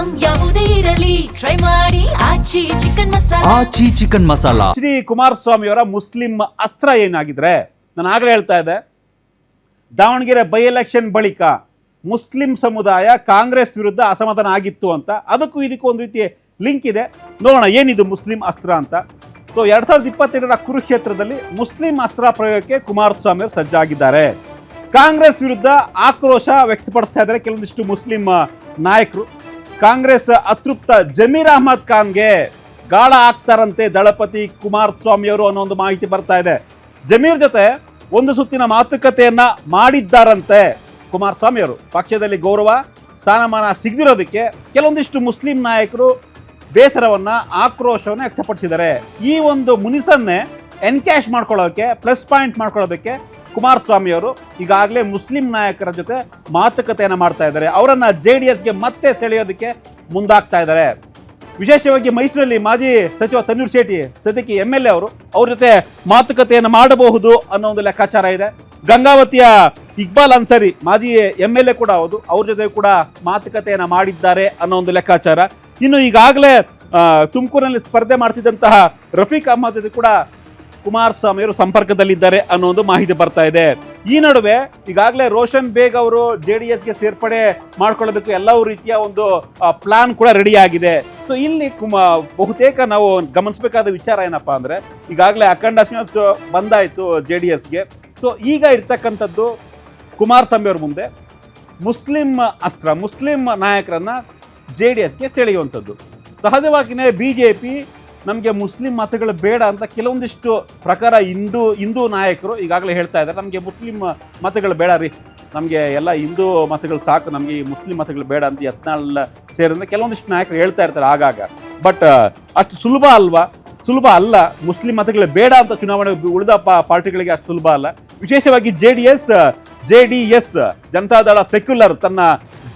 Item ಯಾವುದೇ ಇರಲಿ try ಮಾಡಿ ಆಚಿ ಚಿಕನ್ ಮಸಾಲಾ. ಆಚಿ ಚಿಕನ್ ಮಸಾಲಾ. ಶ್ರೀ ಕುಮಾರಸ್ವಾಮಿ ಅವರ ಮುಸ್ಲಿಂ ಅಸ್ತ್ರ ಏನಾಗಿದ್ರೆ, ನಾನು ಆಗಲೇ ಹೇಳ್ತಾ ಇದ್ದೆ, ದಾವಣಗೆರೆ ಬೈ ಎಲೆಕ್ಷನ್ ಬಳಿಕ ಮುಸ್ಲಿಂ ಸಮುದಾಯ ಕಾಂಗ್ರೆಸ್ ವಿರುದ್ಧ ಅಸಮಾಧಾನ ಆಗಿತ್ತು ಅಂತ. ಅದಕ್ಕೂ ಇದಕ್ಕೂ ಒಂದು ರೀತಿ ಲಿಂಕ್ ಇದೆ. ನೋಡೋಣ ಏನಿದು ಮುಸ್ಲಿಂ ಅಸ್ತ್ರ ಅಂತ. ಸೊ 2022ರ ಕುರುಕ್ಷೇತ್ರದಲ್ಲಿ ಮುಸ್ಲಿಂ ಅಸ್ತ್ರ ಪ್ರಯೋಗಕ್ಕೆ ಕುಮಾರಸ್ವಾಮಿ ಅವರು ಸಜ್ಜಾಗಿದ್ದಾರೆ. ಕಾಂಗ್ರೆಸ್ ವಿರುದ್ಧ ಆಕ್ರೋಶ ವ್ಯಕ್ತಪಡಿಸ್ತಾ ಇದ್ದಾರೆ ಕೆಲವೊಂದಿಷ್ಟು ಮುಸ್ಲಿಂ ನಾಯಕರು. ಕಾಂಗ್ರೆಸ್ ಅತೃಪ್ತ ಜಮೀರ್ ಅಹ್ಮದ್ ಖಾನ್ಗೆ ಗಾಳ ಆಗ್ತಾರಂತೆ ದಳಪತಿ ಕುಮಾರಸ್ವಾಮಿ ಅವರು ಅನ್ನೋ ಒಂದು ಮಾಹಿತಿ ಬರ್ತಾ ಇದೆ. ಜಮೀರ್ ಜೊತೆ ಒಂದು ಸುತ್ತಿನ ಮಾತುಕತೆಯನ್ನ ಮಾಡಿದ್ದಾರಂತೆ ಕುಮಾರಸ್ವಾಮಿ ಅವರು. ಪಕ್ಷದಲ್ಲಿ ಗೌರವ ಸ್ಥಾನಮಾನ ಸಿಗದಿರೋದಕ್ಕೆ ಕೆಲವೊಂದಿಷ್ಟು ಮುಸ್ಲಿಂ ನಾಯಕರು ಬೇಸರವನ್ನ ಆಕ್ರೋಶವನ್ನು ವ್ಯಕ್ತಪಡಿಸಿದ್ದಾರೆ. ಈ ಒಂದು ಮುನಿಸನ್ನೇ ಎನ್ಕ್ಯಾಶ್ ಮಾಡ್ಕೊಳ್ಳೋಕೆ, ಪ್ಲಸ್ ಪಾಯಿಂಟ್ ಮಾಡ್ಕೊಳ್ಳೋದಕ್ಕೆ ಕುಮಾರಸ್ವಾಮಿ ಅವರು ಈಗಾಗಲೇ ಮುಸ್ಲಿಂ ನಾಯಕರ ಜೊತೆ ಮಾತುಕತೆಯನ್ನು ಮಾಡ್ತಾ ಇದ್ದಾರೆ. ಅವರನ್ನ JDSಗೆ ಮತ್ತೆ ಸೆಳೆಯೋದಕ್ಕೆ ಮುಂದಾಗ್ತಾ ಇದ್ದಾರೆ. ವಿಶೇಷವಾಗಿ ಮೈಸೂರಲ್ಲಿ ಮಾಜಿ ಸಚಿವ ತನ್ವೀರ್ ಶೆಟ್ಟಿ ಸದ್ಯಕ್ಕೆ MLA ಅವರು ಅವ್ರ ಜೊತೆ ಮಾತುಕತೆಯನ್ನು ಮಾಡಬಹುದು ಅನ್ನೋ ಒಂದು ಲೆಕ್ಕಾಚಾರ ಇದೆ. ಗಂಗಾವತಿಯ ಇಕ್ಬಾಲ್ ಅನ್ಸರಿ ಮಾಜಿ MLA ಕೂಡ ಹೌದು, ಅವ್ರ ಜೊತೆ ಕೂಡ ಮಾತುಕತೆಯನ್ನು ಮಾಡಿದ್ದಾರೆ ಅನ್ನೋ ಒಂದು ಲೆಕ್ಕಾಚಾರ. ಇನ್ನು ಈಗಾಗಲೇ ತುಮಕೂರಿನಲ್ಲಿ ಸ್ಪರ್ಧೆ ಮಾಡ್ತಿದ್ದಂತಹ ರಫೀಕ್ ಅಹ್ಮದ್ ಜೊತೆ ಕೂಡ ಕುಮಾರಸ್ವಾಮಿ ಅವರು ಸಂಪರ್ಕದಲ್ಲಿದ್ದಾರೆ ಅನ್ನೋ ಒಂದು ಮಾಹಿತಿ ಬರ್ತಾ ಇದೆ. ಈ ನಡುವೆ ಈಗಾಗಲೇ ರೋಷನ್ ಬೇಗ್ ಅವರು JDSಗೆ ಸೇರ್ಪಡೆ ಮಾಡ್ಕೊಳ್ಳೋದಕ್ಕೆ ಎಲ್ಲವೂ ರೀತಿಯ ಒಂದು ಪ್ಲಾನ್ ಕೂಡ ರೆಡಿ ಆಗಿದೆ. ಸೊ ಇಲ್ಲಿ ಬಹುತೇಕ ನಾವು ಗಮನಿಸಬೇಕಾದ ವಿಚಾರ ಏನಪ್ಪಾ ಅಂದ್ರೆ, ಈಗಾಗಲೇ ಅಖಂಡ ಶ್ರೀನಿವಾಸ್ ಬಂದಾಯ್ತು JDSಗೆ. ಸೊ ಈಗ ಇರ್ತಕ್ಕಂಥದ್ದು ಕುಮಾರಸ್ವಾಮಿ ಅವ್ರ ಮುಂದೆ ಮುಸ್ಲಿಂ ಅಸ್ತ್ರ, ಮುಸ್ಲಿಂ ನಾಯಕರನ್ನ JDSಗೆ ಸೆಳೆಯುವಂಥದ್ದು. ಸಹಜವಾಗಿಯೇ BJP ನಮಗೆ ಮುಸ್ಲಿಂ ಮತಗಳು ಬೇಡ ಅಂತ ಕೆಲವೊಂದಿಷ್ಟು ಪ್ರಕಾರ ಹಿಂದೂ ನಾಯಕರು ಈಗಾಗಲೇ ಹೇಳ್ತಾ ಇದ್ದಾರೆ, ನಮಗೆ ಮುಸ್ಲಿಂ ಮತಗಳು ಬೇಡ ರೀ, ನಮಗೆ ಎಲ್ಲ ಹಿಂದೂ ಮತಗಳು ಸಾಕು, ನಮಗೆ ಈ ಮುಸ್ಲಿಂ ಮತಗಳು ಬೇಡ ಅಂತ ಯತ್ನಾಳ್ ಸೇರಿದಂತೆ ಕೆಲವೊಂದಿಷ್ಟು ನಾಯಕರು ಹೇಳ್ತಾ ಇರ್ತಾರೆ ಆಗಾಗ. ಬಟ್ ಅಷ್ಟು ಸುಲಭ ಅಲ್ಲ. ಮುಸ್ಲಿಂ ಮತಗಳು ಬೇಡ ಅಂತ ಚುನಾವಣೆ ಉಳಿದ ಪಾರ್ಟಿಗಳಿಗೆ ಅಷ್ಟು ಸುಲಭ ಅಲ್ಲ. ವಿಶೇಷವಾಗಿ JDS ಜನತಾದಳ ಸೆಕ್ಯುಲರ್, ತನ್ನ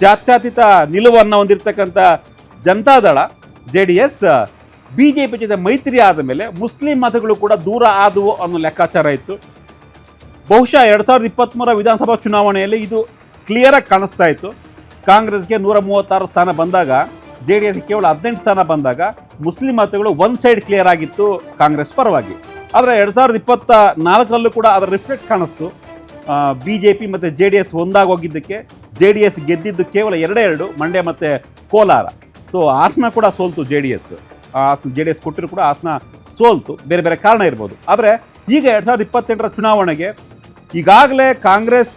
ಜಾತ್ಯತೀತ ನಿಲುವನ್ನು ಹೊಂದಿರತಕ್ಕಂಥ ಜನತಾದಳ JDS BJP ಜೊತೆ ಮೈತ್ರಿ ಆದ ಮೇಲೆ ಮುಸ್ಲಿಂ ಮತಗಳು ಕೂಡ ದೂರ ಆದವು ಅನ್ನೋ ಲೆಕ್ಕಾಚಾರ ಇತ್ತು. ಬಹುಶಃ 2023 ವಿಧಾನಸಭಾ ಚುನಾವಣೆಯಲ್ಲಿ ಇದು ಕ್ಲಿಯರ್ ಆಗಿ ಕಾಣಿಸ್ತಾ ಇತ್ತು. ಕಾಂಗ್ರೆಸ್ಗೆ 136 ಸ್ಥಾನ ಬಂದಾಗ, JDS ಕೇವಲ 18 ಸ್ಥಾನ ಬಂದಾಗ ಮುಸ್ಲಿಂ ಮತಗಳು ಒನ್ ಸೈಡ್ ಕ್ಲಿಯರ್ ಆಗಿತ್ತು ಕಾಂಗ್ರೆಸ್ ಪರವಾಗಿ. ಆದರೆ 2024ರಲ್ಲೂ ಕೂಡ ಅದರ ರಿಫ್ಲೆಕ್ಟ್ ಕಾಣಿಸ್ತು. BJP ಮತ್ತು JDS ಒಂದಾಗಿ ಹೋಗಿದ್ದಕ್ಕೆ JDS ಗೆದ್ದಿದ್ದು ಕೇವಲ 2 ಮಂಡ್ಯ ಮತ್ತು ಕೋಲಾರ. ಸೊ ಹಾಸನ ಕೂಡ ಸೋಲ್ತು JDS ಕೊಟ್ಟರು ಕೂಡ ಹಾಸನ ಸೋಲ್ತು. ಬೇರೆ ಬೇರೆ ಕಾರಣ ಇರ್ಬೋದು. ಆದರೆ ಈಗ 2028ರ ಚುನಾವಣೆಗೆ ಈಗಾಗಲೇ ಕಾಂಗ್ರೆಸ್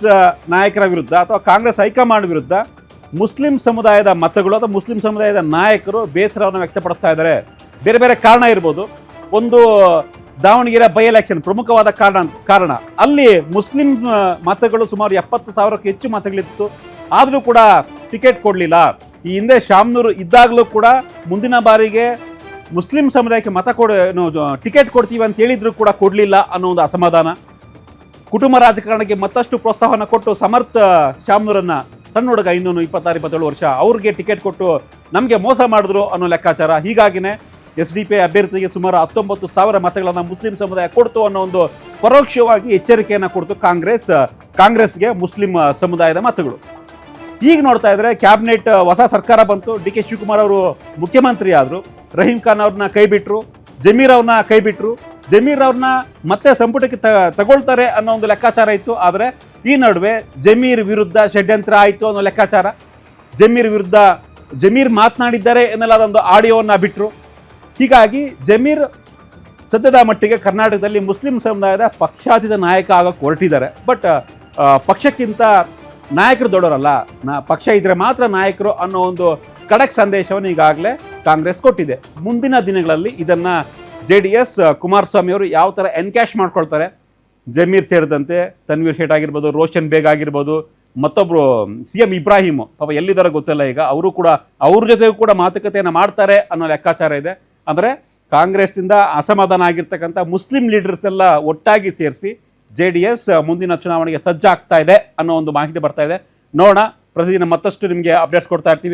ನಾಯಕರ ವಿರುದ್ಧ ಅಥವಾ ಕಾಂಗ್ರೆಸ್ ಹೈಕಮಾಂಡ್ ವಿರುದ್ಧ ಮುಸ್ಲಿಂ ಸಮುದಾಯದ ಮತಗಳು ಅಥವಾ ಮುಸ್ಲಿಂ ಸಮುದಾಯದ ನಾಯಕರು ಬೇಸರವನ್ನು ವ್ಯಕ್ತಪಡಿಸ್ತಾ ಇದ್ದಾರೆ. ಬೇರೆ ಬೇರೆ ಕಾರಣ ಇರ್ಬೋದು. ಒಂದು ದಾವಣಗೆರೆ ಬೈ ಎಲೆಕ್ಷನ್ ಪ್ರಮುಖವಾದ ಕಾರಣ ಅಲ್ಲಿ ಮುಸ್ಲಿಂ ಮತಗಳು ಸುಮಾರು 70,000ಕ್ಕೂ ಹೆಚ್ಚು ಮತಗಳಿತ್ತು. ಆದರೂ ಕೂಡ ಟಿಕೆಟ್ ಕೊಡಲಿಲ್ಲ. ಈ ಹಿಂದೆ ಶಾಮನೂರು ಇದ್ದಾಗಲೂ ಕೂಡ ಮುಂದಿನ ಬಾರಿಗೆ ಮುಸ್ಲಿಂ ಸಮುದಾಯಕ್ಕೆ ಟಿಕೆಟ್ ಕೊಡ್ತೀವಿ ಅಂತ ಹೇಳಿದ್ರು ಕೂಡ ಕೊಡಲಿಲ್ಲ ಅನ್ನೋ ಒಂದು ಅಸಮಾಧಾನ. ಕುಟುಂಬ ರಾಜಕಾರಣಕ್ಕೆ ಮತ್ತಷ್ಟು ಪ್ರೋತ್ಸಾಹನ ಕೊಟ್ಟು ಸಮರ್ಥ ಶಾಮನೂರನ್ನ, ಸಣ್ಣ ಹುಡುಗ, ಇನ್ನೂ 26-27 ವರ್ಷ, ಅವ್ರಿಗೆ ಟಿಕೆಟ್ ಕೊಟ್ಟು ನಮಗೆ ಮೋಸ ಮಾಡಿದ್ರು ಅನ್ನೋ ಲೆಕ್ಕಾಚಾರ. ಹೀಗಾಗಿನೇ SDP ಅಭ್ಯರ್ಥಿಗೆ ಸುಮಾರು 19,000 ಮತಗಳನ್ನು ಮುಸ್ಲಿಂ ಸಮುದಾಯ ಕೊಡ್ತು ಅನ್ನೋ ಒಂದು ಪರೋಕ್ಷವಾಗಿ ಎಚ್ಚರಿಕೆಯನ್ನು ಕೊಡ್ತು ಕಾಂಗ್ರೆಸ್ಗೆ ಮುಸ್ಲಿಂ ಸಮುದಾಯದ ಮತಗಳು. ಈಗ ನೋಡ್ತಾ ಇದ್ರೆ ಕ್ಯಾಬಿನೆಟ್ ಹೊಸ ಸರ್ಕಾರ ಬಂತು. DK ಶಿವಕುಮಾರ್ ಅವರು ಮುಖ್ಯಮಂತ್ರಿ ಆದರು. ರಹೀಂ ಖಾನ್ ಅವ್ರನ್ನ ಕೈ ಬಿಟ್ಟರು, ಜಮೀರ್ ಅವ್ರನ್ನ ಕೈ ಬಿಟ್ಟರು. ಜಮೀರ್ ಅವ್ರನ್ನ ಮತ್ತೆ ಸಂಪುಟಕ್ಕೆ ತಗೊಳ್ತಾರೆ ಅನ್ನೋ ಒಂದು ಲೆಕ್ಕಾಚಾರ ಇತ್ತು. ಆದರೆ ಈ ನಡುವೆ ಜಮೀರ್ ವಿರುದ್ಧ ಷಡ್ಯಂತ್ರ ಆಯಿತು ಅನ್ನೋ ಲೆಕ್ಕಾಚಾರ. ಜಮೀರ್ ಮಾತನಾಡಿದ್ದಾರೆ ಎನ್ನಲಾದ ಒಂದು ಆಡಿಯೋವನ್ನು ಬಿಟ್ಟರು. ಹೀಗಾಗಿ ಜಮೀರ್ ಸದ್ಯದ ಮಟ್ಟಿಗೆ ಕರ್ನಾಟಕದಲ್ಲಿ ಮುಸ್ಲಿಂ ಸಮುದಾಯದ ಪಕ್ಷಾತೀತ ನಾಯಕ ಆಗೋಕ್ಕೆ ಹೊರಟಿದ್ದಾರೆ. ಬಟ್ ಪಕ್ಷಕ್ಕಿಂತ ನಾಯಕರು ದೊಡ್ಡವರಲ್ಲ, ಪಕ್ಷ ಇದ್ರೆ ಮಾತ್ರ ನಾಯಕರು ಅನ್ನೋ ಒಂದು ಖಡಕ್ ಸಂದೇಶವನ್ನು ಈಗಾಗಲೇ ಕಾಂಗ್ರೆಸ್ ಕೊಟ್ಟಿದೆ. ಮುಂದಿನ ದಿನಗಳಲ್ಲಿ ಇದನ್ನ JDS ಕುಮಾರಸ್ವಾಮಿ ಅವರು ಯಾವ ಥರ ಎನ್ಕ್ಯಾಶ್ ಮಾಡ್ಕೊಳ್ತಾರೆ, ಜಮೀರ್ ಸೇರಿದಂತೆ ತನ್ವೀರ್ ಶೇಟ್ ಆಗಿರ್ಬೋದು, ರೋಷನ್ ಬೇಗ್ ಆಗಿರ್ಬೋದು, ಮತ್ತೊಬ್ಬರು CM ಇಬ್ರಾಹಿಂ ಪಾಪ ಎಲ್ಲಿದ್ದಾರೆ ಗೊತ್ತಿಲ್ಲ. ಈಗ ಅವರು ಕೂಡ ಅವ್ರ ಜೊತೆಗೂ ಕೂಡ ಮಾತುಕತೆಯನ್ನು ಮಾಡ್ತಾರೆ ಅನ್ನೋ ಲೆಕ್ಕಾಚಾರ ಇದೆ. ಅಂದರೆ ಕಾಂಗ್ರೆಸ್ನಿಂದ ಅಸಮಾಧಾನ ಆಗಿರ್ತಕ್ಕಂಥ ಮುಸ್ಲಿಂ ಲೀಡರ್ಸ್ ಎಲ್ಲ ಒಟ್ಟಾಗಿ ಸೇರಿಸಿ JDS ಮುಂದಿನ ಚುನಾವಣೆಗೆ ಸಜ್ಜಾಗ್ತಾ ಇದೆ ಅನ್ನೋ ಒಂದು ಮಾಹಿತಿ ಬರ್ತಾ ಇದೆ. ನೋಡೋಣ, ಪ್ರತಿದಿನ ಮತ್ತಷ್ಟು ನಿಮಗೆ ಅಪ್ಡೇಟ್ಸ್ ಕೊಡ್ತಾ ಇರ್ತೀವಿ.